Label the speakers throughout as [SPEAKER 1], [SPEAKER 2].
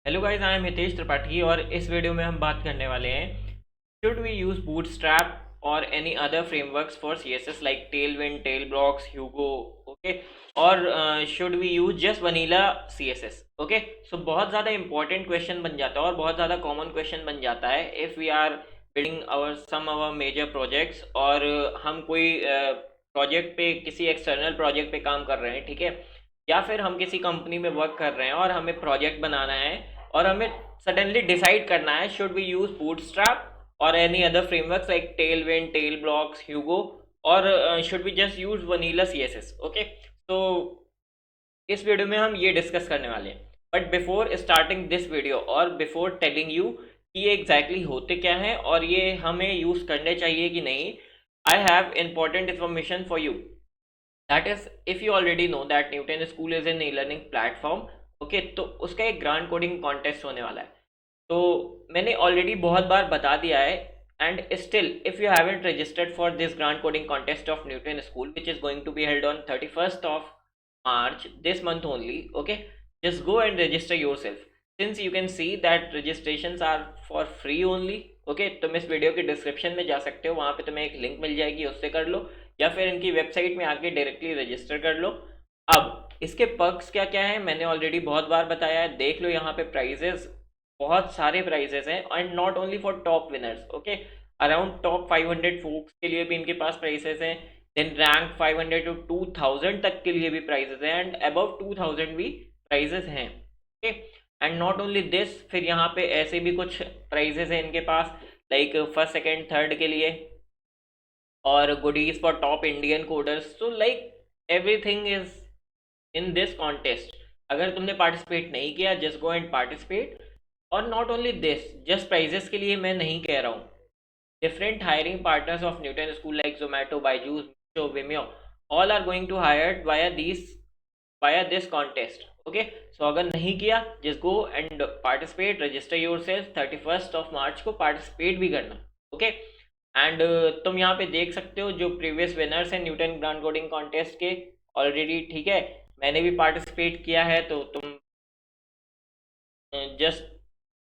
[SPEAKER 1] Hello guys, I am Hitesh Tripathi और इस video में हम बात करने वाले हैं should we use Bootstrap or any other frameworks for CSS like Tailwind, Tailblocks, Hugo. Okay. Or should we use just vanilla CSS. Okay. So बहुत ज़्यादा इंपॉर्टेंट क्वेश्चन बन जाता है और बहुत ज़्यादा कॉमन क्वेश्चन बन जाता है if we are building our major projects और हम कोई प्रोजेक्ट पे किसी एक्सटर्नल प्रोजेक्ट पे काम कर रहे हैं, ठीक है, या फिर हम किसी कंपनी में वर्क कर रहे हैं और हमें प्रोजेक्ट बनाना है और हमें सडनली डिसाइड करना है should we use Bootstrap or any other frameworks like Tailwind, Tailblocks, Hugo, or should we just use vanilla CSS. Okay. तो इस वीडियो में हम ये डिस्कस करने वाले हैं, but before starting this video और बिफोर टेलिंग यू कि ये एग्जैक्टली होते क्या हैं और ये हमें यूज करने चाहिए कि नहीं, I have important information for you. That is, if you already know that Newton School is an e learning platform. Okay, तो उसका एक ग्रांड कोडिंग कॉन्टेस्ट होने वाला है। तो मैंने ऑलरेडी बहुत बार बता दिया है, and still if you haven't registered for this grand coding contest of Newton School which is going to be held on 31st of March this month only, okay, just go and register yourself since you can see that registrations are for free only। okay, तुम इस video के description में जा सकते हो, वहाँ पे तुम्हें एक लिंक मिल जाएगी, उससे कर लो, या फिर इनकी वेबसाइट में आके डायरेक्टली रजिस्टर कर लो। अब इसके पर्क्स क्या क्या हैं मैंने ऑलरेडी बहुत बार बताया है, देख लो यहाँ पे प्राइजेस, बहुत सारे प्राइजेस हैं and not only for top winners. Okay, around top 500 folks के लिए भी इनके पास प्राइसेस हैं, देन रैंक 500 टू 2000 तक के लिए भी प्राइजेस हैं एंड अबव 2000 भी प्राइजेस हैं। Okay, and not only this, फिर यहाँ पे ऐसे भी कुछ प्राइजेस हैं इनके पास लाइक फर्स्ट, सेकंड, थर्ड के लिए, और goodies for top Indian coders। so like everything is in this contest। अगर तुमने पार्टिसिपेट नहीं किया, जस्ट गो एंड पार्टिसिपेट। और not only this, just prizes के लिए मैं नहीं कह रहा हूँ, different hiring partners of Newton school like Zomato, Byju's, Meesho, Vimeo, all are going to hire via this contest. Okay, so अगर नहीं किया, just go and participate, register yourself, 31st of March को पार्टिसिपेट भी करना। ओके, एंड तुम यहाँ पे देख सकते हो जो प्रीवियस विनर्स हैं न्यूटन ग्रांड कोडिंग कॉन्टेस्ट के ऑलरेडी, ठीक है, मैंने भी पार्टिसिपेट किया है, तो तुम जस्ट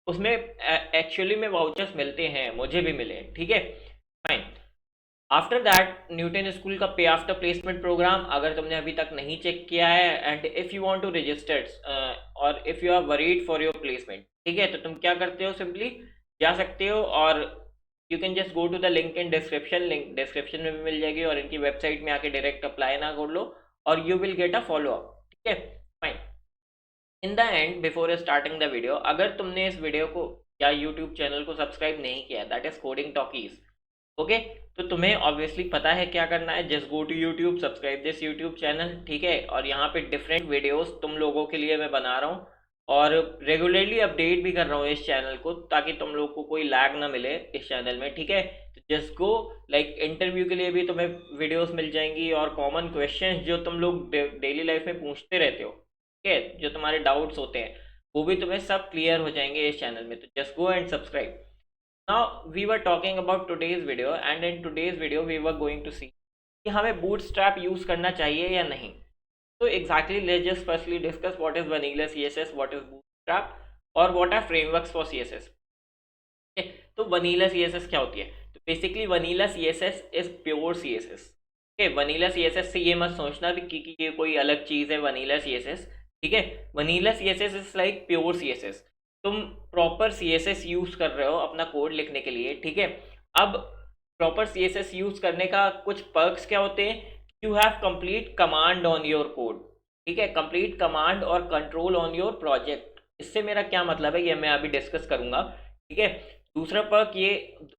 [SPEAKER 1] उसमें एक्चुअली में वाउचर्स मिलते हैं, मुझे भी मिले, ठीक है, fine. After that Newton school का पे आफ्टर प्लेसमेंट प्रोग्राम, अगर तुमने अभी तक नहीं चेक किया है and if you want to register or if you are worried for your placement, ठीक है, तो तुम क्या करते हो, सिंपली जा सकते हो और you can just go to the link in description, link description में भी मिल जाएगी, और इनकी वेबसाइट में आके डायरेक्ट अप्लाई ना कर लो और you will get a follow up, ठीक है, fine. In the end before starting the video, अगर तुमने इस वीडियो को या यूट्यूब चैनल को सब्सक्राइब नहीं किया, that is Coding Talkies, okay, तो तुम्हें ऑब्वियसली पता है क्या करना है, just go to YouTube, subscribe this YouTube channel, ठीक है, और यहाँ पे डिफरेंट वीडियोस तुम लोगों के लिए मैं बना रहा हूँ और रेगुलरली अपडेट भी कर रहा हूँ इस चैनल को, ताकि तुम लोग को कोई लैग ना मिले इस चैनल में, ठीक है। तो जस्ट गो, लाइक इंटरव्यू के लिए भी तुम्हें वीडियोस मिल जाएंगी और कॉमन क्वेश्चंस जो तुम लोग डेली लाइफ में पूछते रहते हो, ठीक है, जो तुम्हारे डाउट्स होते हैं, वो भी तुम्हें सब क्लियर हो जाएंगे इस चैनल में, तो just go and subscribe. Now we were talking about today's video and in today's video we were going to see कि हमें bootstrap यूज करना चाहिए या नहीं। तो exactly let's just firstly discuss what is vanilla CSS, what is bootstrap और what are frameworks for CSS। okay, तो vanilla CSS क्या होती है, तो basically vanilla CSS is pure CSS। okay, vanilla CSS से ये मत सोचना कि ये कोई अलग चीज़ है vanilla CSS, ठीक है, vanilla CSS is like pure CSS। तुम प्रॉपर CSS यूज कर रहे हो अपना कोड लिखने के लिए, ठीक है। अब प्रॉपर CSS यूज करने का कुछ पर्क्स क्या होते हैं, you have complete command on your code, ठीक है, कंप्लीट कमांड और कंट्रोल ऑन योर प्रोजेक्ट। इससे मेरा क्या मतलब है ये मैं अभी डिस्कस करूंगा, ठीक है। दूसरा पर्क ये,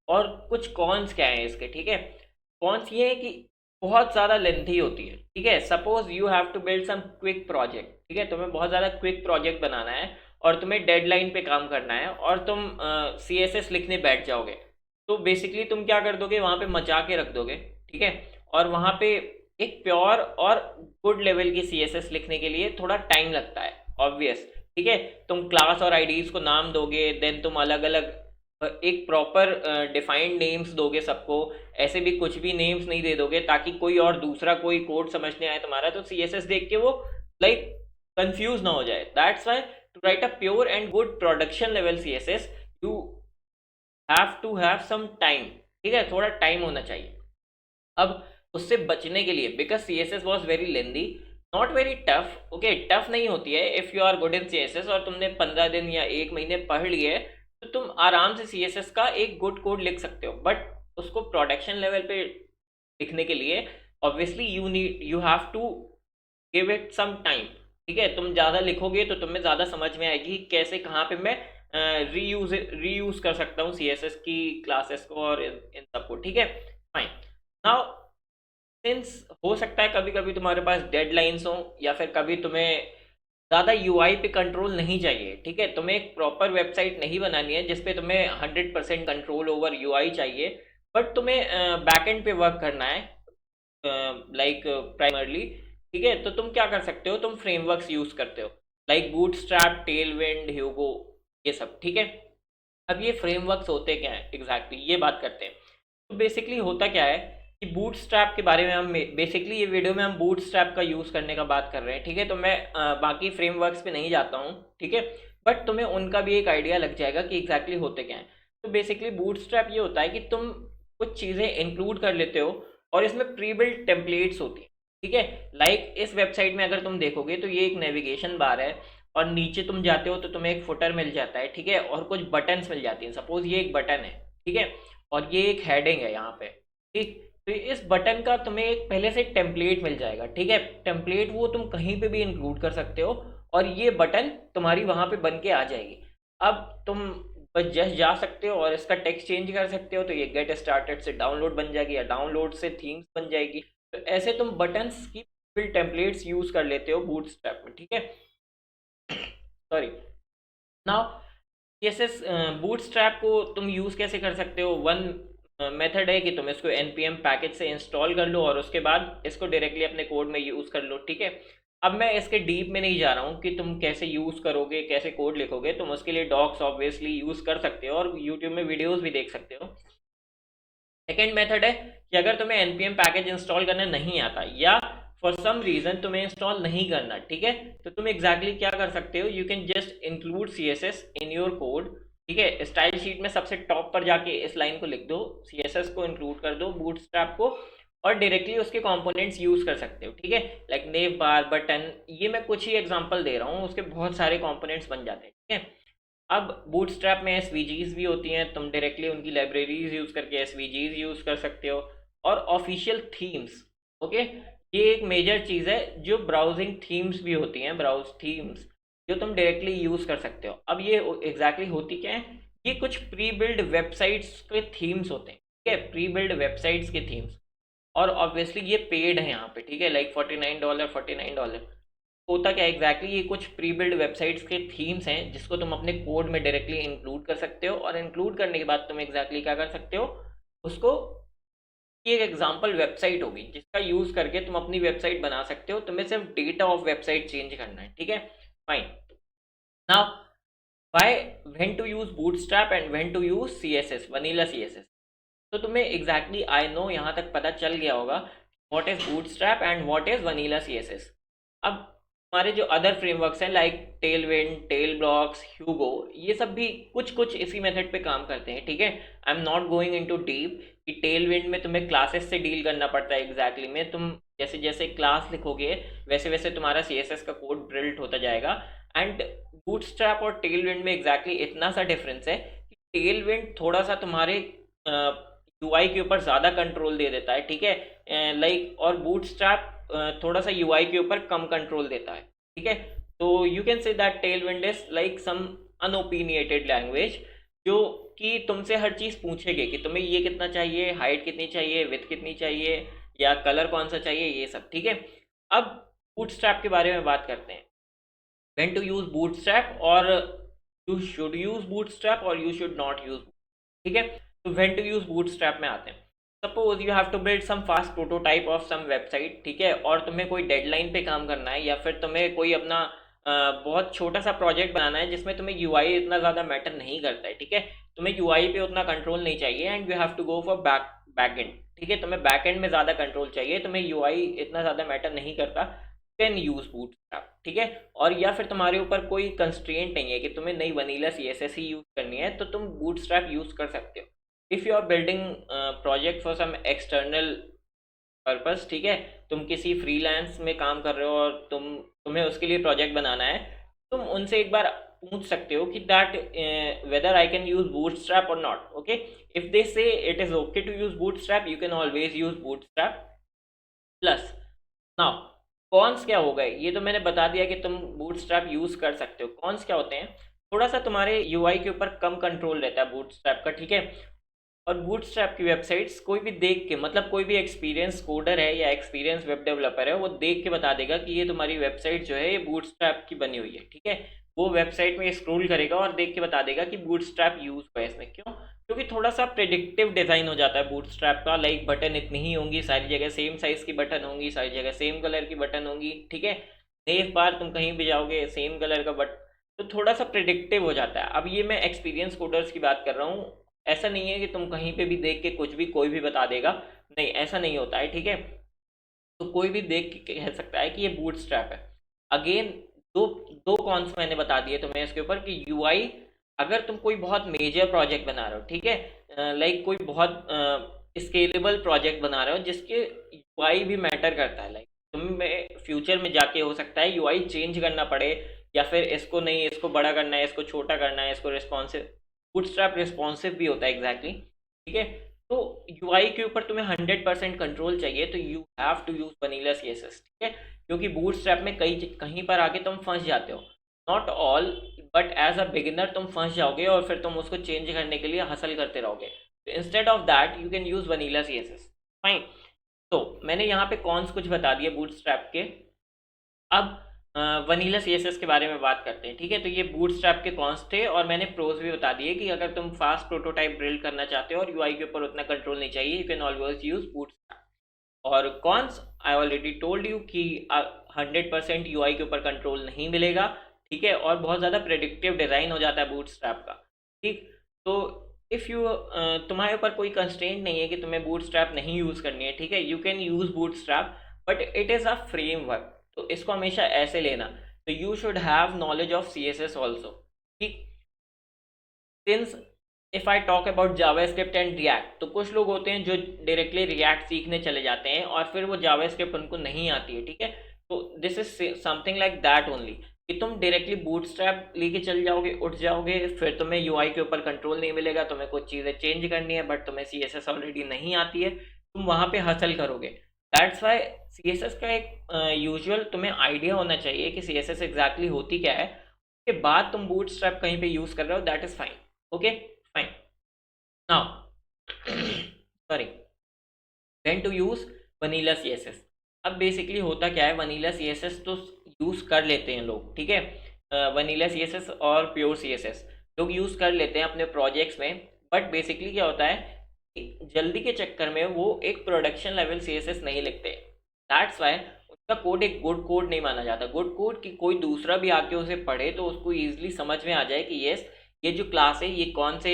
[SPEAKER 1] और कुछ कॉन्स क्या है इसके, ठीक है, कॉन्स ये है कि बहुत ज़्यादा लेंथी होती है, ठीक है। Suppose you have to build some quick project, ठीक है, तुम्हें बहुत ज़्यादा क्विक प्रोजेक्ट बनाना है और तुम्हें डेडलाइन पे काम करना है और तुम CSS लिखने बैठ जाओगे, तो बेसिकली तुम क्या कर दोगे, वहाँ पे मचा के रख दोगे, ठीक है, और वहाँ पे एक प्योर और गुड लेवल की CSS लिखने के लिए थोड़ा टाइम लगता है, ऑब्वियस, ठीक है। तुम क्लास और आईडीज को नाम दोगे, देन तुम अलग अलग एक प्रॉपर डिफाइंड नेम्स दोगे सबको, ऐसे भी कुछ भी नेम्स नहीं दे दोगे ताकि कोई और दूसरा कोई कोड समझने आए तुम्हारा, तो CSS देख के वो लाइक कंफ्यूज ना हो जाए। That's why to write a pure and good production level CSS, you have to have some time, ठीक है, थोड़ा टाइम होना चाहिए। अब उससे बचने के लिए, because CSS was very lengthy, not very tough, okay, tough नहीं होती है if you are good in CSS और तुमने 15 दिन या 1 महीने पढ़ लिए तो तुम आराम से CSS का एक गुड कोड लिख सकते हो। बट उसको प्रोडक्शन लेवल पे लिखने के लिए obviously you have to give it some time, ठीक है। तुम ज़्यादा लिखोगे तो तुम्हें ज़्यादा समझ में आएगी कैसे कहाँ पे मैं रीयूज कर सकता हूँ CSS की क्लासेस को और इन सबको, ठीक है। फाइन, नाउ सिंस हो सकता है कभी कभी तुम्हारे पास डेडलाइंस हो या फिर कभी तुम्हें ज़्यादा UI पे कंट्रोल नहीं चाहिए, ठीक है, तुम्हें एक प्रॉपर वेबसाइट नहीं बनानी है जिसपे तुम्हें 100% कंट्रोल ओवर UI चाहिए, बट तुम्हें बैकएंड पे वर्क करना है लाइक प्राइमरली, ठीक है। तो तुम क्या कर सकते हो, तुम फ्रेमवर्क्स यूज़ करते हो लाइक बूटस्ट्रैप, टेलविंड, ह्यूगो, ये सब, ठीक है। अब ये फ्रेमवर्क्स होते क्या हैं एग्जैक्टली, ये बात करते हैं। तो बेसिकली होता क्या है कि बूटस्ट्रैप के बारे में हम बेसिकली ये वीडियो में हम बूटस्ट्रैप का यूज़ करने का बात कर रहे हैं, ठीक है। तो मैं बाकी फ्रेमवर्क्स पे नहीं जाता हूँ, ठीक है, बट तुम्हें उनका भी एक आइडिया लग जाएगा कि एग्जैक्टली होते क्या हैं। तो बेसिकली बूटस्ट्रैप ये होता है कि तुम कुछ चीज़ें इंक्लूड कर लेते हो और इसमें प्री बिल्ट टेम्पलेट्स होती हैं, ठीक है। लाइक इस वेबसाइट में अगर तुम देखोगे तो ये एक नेविगेशन बार है और नीचे तुम जाते हो तो तुम्हें एक फुटर मिल जाता है, ठीक है, और कुछ बटन्स मिल जाती हैं। सपोज ये एक बटन है, ठीक है, और ये एक हेडिंग है यहाँ पे, ठीक। तो इस बटन का तुम्हें एक पहले से टेम्पलेट मिल जाएगा, ठीक है। टेम्पलेट वो तुम कहीं पे भी इंक्लूड कर सकते हो और ये बटन तुम्हारी वहाँ पे बन के आ जाएगी। अब तुम बस जस्ट जा सकते हो और इसका टेक्स्ट चेंज कर सकते हो, तो ये गेट स्टार्टेड से डाउनलोड बन जाएगी या डाउनलोड से थीम्स बन जाएगी। तो ऐसे तुम बटन्स की फिल टेम्पलेट्स यूज़ कर लेते हो बूटस्ट्रैप में, ठीक है। सॉरी, नाउ CSS बूटस्ट्रैप को तुम यूज़ कैसे कर सकते हो। वन मेथड है कि तुम इसको npm पैकेज से इंस्टॉल कर लो और उसके बाद इसको डायरेक्टली अपने कोड में यूज़ कर लो, ठीक है। अब मैं इसके डीप में नहीं जा रहा हूँ कि तुम कैसे यूज़ करोगे, कैसे कोड लिखोगे। तुम उसके लिए डॉक्स ऑब्वियसली यूज़ कर सकते हो और यूट्यूब में वीडियोज़ भी देख सकते हो। सेकेंड मेथड है कि अगर तुम्हें npm पैकेज इंस्टॉल करना नहीं आता या फॉर सम रीज़न तुम्हें इंस्टॉल नहीं करना, ठीक है, तो तुम एग्जैक्टली क्या कर सकते हो, you can just include CSS in your code, ठीक है। स्टाइल शीट में सबसे टॉप पर जाके इस लाइन को लिख दो, CSS को इंक्लूड कर दो, बूटस्ट्रैप को, और डायरेक्टली उसके कंपोनेंट्स यूज़ कर सकते हो, ठीक है। लाइक नेव बार, बटन, ये मैं कुछ ही एग्जांपल दे रहा हूँ, उसके बहुत सारे कंपोनेंट्स बन जाते हैं, ठीक है। अब बूटस्ट्रैप में SVGs भी होती हैं, तुम डायरेक्टली उनकी लाइब्रेरीज यूज़ करके SVGs यूज़ कर सकते हो। और ऑफिशियल थीम्स, ओके, ये एक मेजर चीज़ है, जो ब्राउजिंग थीम्स भी होती हैं, ब्राउज थीम्स, जो तुम डायरेक्टली यूज़ कर सकते हो। अब ये एग्जैक्टली होती क्या है, ये कुछ प्री बिल्ड वेबसाइट्स के थीम्स होते हैं, ठीक है, प्री बिल्ड वेबसाइट्स के थीम्स, और ऑब्वियसली ये पेड है यहाँ पे, ठीक है, लाइक $49। होता क्या एग्जैक्टली, ये कुछ प्री बिल्ड वेबसाइट्स के थीम्स हैं जिसको तुम अपने कोड में डायरेक्टली इंक्लूड कर सकते हो, और इंक्लूड करने के बाद तुम एग्जैक्टली क्या कर सकते हो, उसको, ये एक एग्जांपल वेबसाइट होगी जिसका यूज़ करके तुम अपनी वेबसाइट बना सकते हो। तुम्हें सिर्फ डेटा ऑफ वेबसाइट चेंज करना है, ठीक है। Fine, now why, when to use Bootstrap and when to use CSS, vanilla CSS। तो तुम्हें एग्जैक्टली आई नो यहाँ तक पता चल गया होगा what is bootstrap and what is vanilla CSS। अब हमारे जो अदर फ्रेमवर्क्स हैं लाइक टेलविंड, टेलब्लॉक्स, ह्यूगो, ये सब भी कुछ कुछ इसी मेथड पे काम करते हैं, ठीक है। I am not going into deep कि टेलविंड में तुम्हें क्लासेस से डील करना पड़ता है एग्जैक्टली में, तुम जैसे जैसे क्लास लिखोगे वैसे वैसे तुम्हारा CSS का कोड बिल्ड होता जाएगा। एंड बूटस्ट्रैप और टेलविंड में एग्जैक्टली इतना सा डिफरेंस है कि टेलविंड थोड़ा सा तुम्हारे UI के ऊपर ज़्यादा कंट्रोल दे देता है, ठीक है, लाइक, और बूटस्ट्रैप थोड़ा सा UI के ऊपर कम कंट्रोल देता है, ठीक है। तो you can say that Tailwind is like some unopinionated language, जो कि तुमसे हर चीज़ पूछेगी कि तुम्हें ये कितना चाहिए, हाइट कितनी चाहिए, विड्थ कितनी चाहिए, या कलर कौन सा चाहिए, ये सब, ठीक है। अब बूटस्ट्रैप के बारे में बात करते हैं, व्हेन टू यूज बूटस्ट्रैप, और यू शुड यूज बूटस्ट्रैप और यू शुड नॉट यूज, ठीक है। तो व्हेन टू यूज बूटस्ट्रैप में आते हैं। Suppose you have to build some fast prototype of some website, ठीक है, और तुम्हें कोई डेडलाइन पे काम करना है या फिर तुम्हें कोई अपना बहुत छोटा सा प्रोजेक्ट बनाना है जिसमें तुम्हें UI इतना ज़्यादा मैटर नहीं करता है, ठीक है, तुम्हें UI पे उतना कंट्रोल नहीं चाहिए, and you have to go for back end, ठीक है, तुम्हें बैक एंड में ज़्यादा कंट्रोल चाहिए, तुम्हें UI इतना ज़्यादा मैटर नहीं करता। कैन यूज बूटस्ट्रैप, ठीक है। और या फिर तुम्हारे ऊपर कोई कंस्ट्रेंट नहीं है कि तुम्हें नई वनीला CSS ही यूज करनी है, तो तुम बूटस्ट्रैप यूज कर सकते हो। If you are building project for some external purpose, ठीक है, तुम किसी फ्रीलांस में काम कर रहे हो और तुम्हें उसके लिए प्रोजेक्ट बनाना है, तुम उनसे एक बार पूछ सकते हो कि that whether I can use Bootstrap और not. Okay, if they say it is okay to use Bootstrap, you can always use Bootstrap plus. Now cons क्या हो गए, ये तो मैंने बता दिया कि तुम बूटस्ट्रैप यूज कर सकते हो। कॉन्स क्या होते हैं, थोड़ा सा तुम्हारे यूआई के ऊपर कम कंट्रोल रहता है बूटस्ट्रैप का, ठीक है। और बूटस्ट्रैप की वेबसाइट्स कोई भी देख के, मतलब कोई भी एक्सपीरियंस कोडर है या एक्सपीरियंस वेब डेवलपर है, वो देख के बता देगा कि ये तुम्हारी वेबसाइट जो है ये बूटस्ट्रैप की बनी हुई है, ठीक है। वो वेबसाइट में स्क्रॉल करेगा और देख के बता देगा कि बूटस्ट्रैप यूज हुआ है इसमें। क्यों? क्योंकि थोड़ा सा प्रेडिक्टिव डिज़ाइन हो जाता है बूटस्ट्रैप का। लाइक बटन इतनी ही होंगी, सारी जगह सेम साइज़ की बटन होंगी, सारी जगह सेम कलर की बटन होंगी, ठीक है। एक बार तुम कहीं भी जाओगे सेम कलर का बट, तो थोड़ा सा प्रेडिक्टिव हो जाता है। अब ये मैं एक्सपीरियंस कोडर्स की बात कर रहा हूँ, ऐसा नहीं है कि तुम कहीं पे भी देख के कुछ भी कोई भी बता देगा, नहीं ऐसा नहीं होता है, ठीक है। तो कोई भी देख के कह सकता है कि ये बूटस्ट्रैप है। अगेन दो दो कॉन्स मैंने बता दिए तुम्हें इसके ऊपर कि यूआई, अगर तुम कोई बहुत मेजर प्रोजेक्ट बना रहे हो, ठीक है, लाइक कोई बहुत स्केलेबल प्रोजेक्ट बना रहे हो जिसके यूआई भी मैटर करता है, लाइक तुम्हें फ्यूचर में जाके हो सकता है यूआई चेंज करना पड़े, या फिर इसको नहीं, इसको बड़ा करना है, इसको छोटा करना है, इसको रिस्पॉन्सिव, बूटस्ट्रैप रिस्पॉन्सिव भी होता है एग्जैक्टली, ठीक है। तो यूआई के ऊपर तुम्हें 100% कंट्रोल चाहिए, तो you have to use vanilla CSS, ठीक है। क्योंकि बूटस्ट्रैप में कहीं पर आके तुम फंस जाते हो, not all but as a beginner तुम फंस जाओगे और फिर तुम उसको चेंज करने के लिए हसल करते रहोगे। तो instead of that you can use vanilla CSS, fine. तो मैंने यहाँ पे कॉन्स कुछ बता दिए बूटस्ट्रैप के। अब वनीला CSS के बारे में बात करते हैं, ठीक है। तो ये बूटस्ट्रैप के कॉन्स थे और मैंने प्रोज भी बता दिए कि अगर तुम फास्ट प्रोटोटाइप बिल्ड करना चाहते हो और यूआई के ऊपर उतना कंट्रोल नहीं चाहिए, you can always use Bootstrap. और cons I already told you कि 100% यूआई के ऊपर कंट्रोल नहीं मिलेगा, ठीक है, और बहुत ज़्यादा प्रेडिक्टिव डिज़ाइन हो जाता है बूटस्ट्रैप का, ठीक। तो इफ़ यू तुम्हारे ऊपर कोई कंस्ट्रेंट नहीं है कि तुम्हें बूटस्ट्रैप नहीं यूज़ करनी है, ठीक है, you can use Bootstrap, but it is a framework, तो इसको हमेशा ऐसे लेना। तो you should have knowledge of CSS also, ठीक। Since if I talk about JavaScript and React, तो कुछ लोग होते हैं जो डायरेक्टली रिएक्ट सीखने चले जाते हैं और फिर वो जावास्क्रिप्ट उनको नहीं आती है, ठीक है। तो this is something like that only, कि तुम डायरेक्टली बूटस्ट्रैप लेके चल जाओगे, उठ जाओगे, फिर तुम्हें यूआई के ऊपर कंट्रोल नहीं मिलेगा, तुम्हें कुछ चीज़ें चेंज करनी है बट तुम्हें CSS ऑलरेडी नहीं आती है, तुम वहाँ पे हसल करोगे। दैट्स वाई CSS का एक यूजुअल तुम्हें आइडिया होना चाहिए कि CSS एग्जैक्टली होती क्या है, उसके बाद तुम बूटस्ट्रैप कहीं पे यूज़ कर रहे हो, that is fine, okay fine. Now sorry, when to use vanilla CSS। अब बेसिकली होता क्या है, वनीला CSS तो यूज़ कर लेते हैं लोग, ठीक है, वनीला CSS और प्योर CSS लोग यूज़ कर लेते हैं अपने प्रोजेक्ट्स में, बट बेसिकली क्या होता है कि जल्दी के चक्कर में वो एक प्रोडक्शन लेवल CSS नहीं लिखते। दैट्स वाई उसका कोड एक गुड कोड नहीं माना जाता। गुड कोड कि कोई दूसरा भी आके उसे पढ़े तो उसको ईजिली समझ में आ जाए कि येस ये जो क्लास है ये कौन से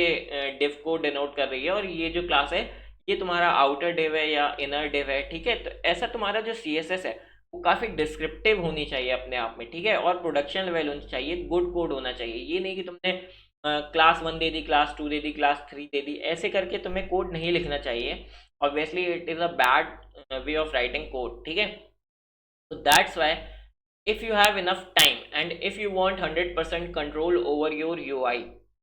[SPEAKER 1] डिव को डिनोट कर रही है, और ये जो क्लास है ये तुम्हारा आउटर डिव है या इनर डिव है, ठीक है। तो ऐसा तुम्हारा जो CSS है वो काफ़ी डिस्क्रिप्टिव होनी चाहिए अपने आप में, ठीक है, और प्रोडक्शन लेवल होनी चाहिए, गुड कोड होना चाहिए। ये नहीं कि तुमने क्लास 1 दे दी, क्लास 2 दे दी, क्लास 3 दे दी, ऐसे करके तुम्हें कोड नहीं लिखना चाहिए। Obviously it is a bad way of writing code, ठीक है। So that's why if you have enough time and if you want 100% control over your UI,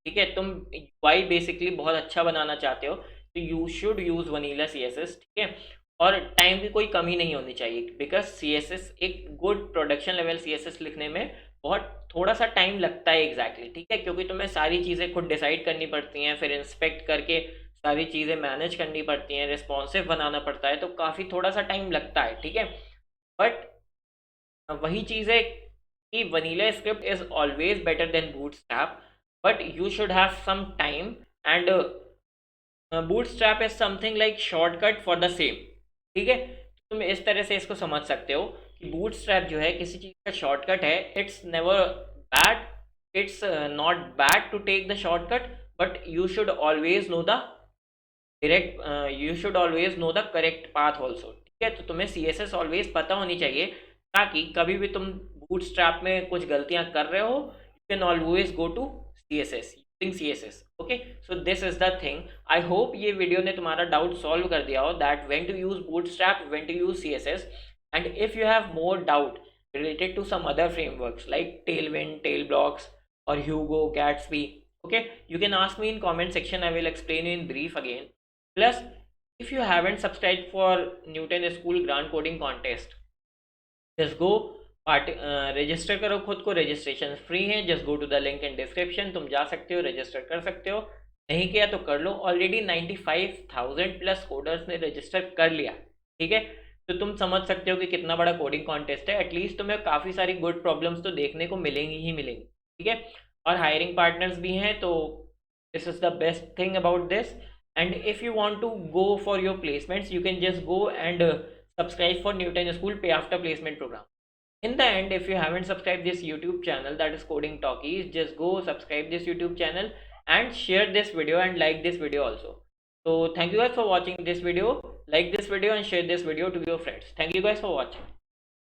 [SPEAKER 1] ठीक है, तुम UI बेसिकली बहुत अच्छा बनाना चाहते हो, तो you should use vanilla CSS, ठीक है। और टाइम की कोई कमी नहीं होनी चाहिए, बिकॉज CSS एक गुड प्रोडक्शन लेवल CSS लिखने में बहुत थोड़ा सा टाइम लगता है एग्जैक्टली, ठीक है, क्योंकि तुम्हें सारी चीज़ें खुद डिसाइड करनी पड़ती हैं, फिर इंस्पेक्ट करके सारी चीज़ें मैनेज करनी पड़ती हैं, रिस्पॉन्सिव बनाना पड़ता है, तो काफ़ी थोड़ा सा टाइम लगता है, ठीक है। बट वही चीज़ है कि vanilla script is always better than Bootstrap, but you should have some time, and Bootstrap is something like shortcut for the same, ठीक है। तुम इस तरह से इसको समझ सकते हो कि बूटस्ट्रैप जो है किसी चीज़ का शॉर्टकट है, it's never bad, it's not bad to take the shortcut, but you should always know the you should always know the correct path also, ठीक है। तो तुम्हें CSS ऑलवेज पता होनी चाहिए ताकि कभी भी तुम बूटस्ट्रैप में कुछ गलतियां कर रहे हो, you can always go to CSS using CSS। Okay, so this is the thing. I hope ये वीडियो ने तुम्हारा डाउट सॉल्व कर दिया हो that when to use Bootstrap, when to use CSS। And if you have more doubt related to some other frameworks like Tailwind, Tailblocks, or Hugo, Gatsby, okay, you can ask me in comment section. I will explain in brief again. Plus, if you haven't subscribed for Newton School Grand Coding Contest, just go register करो खुद को। Registration free है, just go to the link in description. तुम जा सकते हो, register कर सकते हो। नहीं किया तो कर लो। ऑलरेडी 95,000 प्लस कोडर्स ने रजिस्टर कर लिया, ठीक है। तो तुम समझ सकते हो कि कितना बड़ा कोडिंग कॉन्टेस्ट है। एटलीस्ट तुम्हें काफ़ी सारी गुड प्रॉब्लम्स तो देखने को मिलेंगी ही मिलेंगी, ठीक है। और हायरिंग पार्टनर्स भी हैं, तो this is the best thing about this. And if you want to go for your placements, you can just go and subscribe for Newton School Pay After Placement program. In the end, if you haven't subscribed this YouTube channel, that is Coding Talkies, just go subscribe this YouTube channel and share this video and like this video also. So thank you guys for watching this video. Like this video and share this video to your friends. Thank you guys for watching.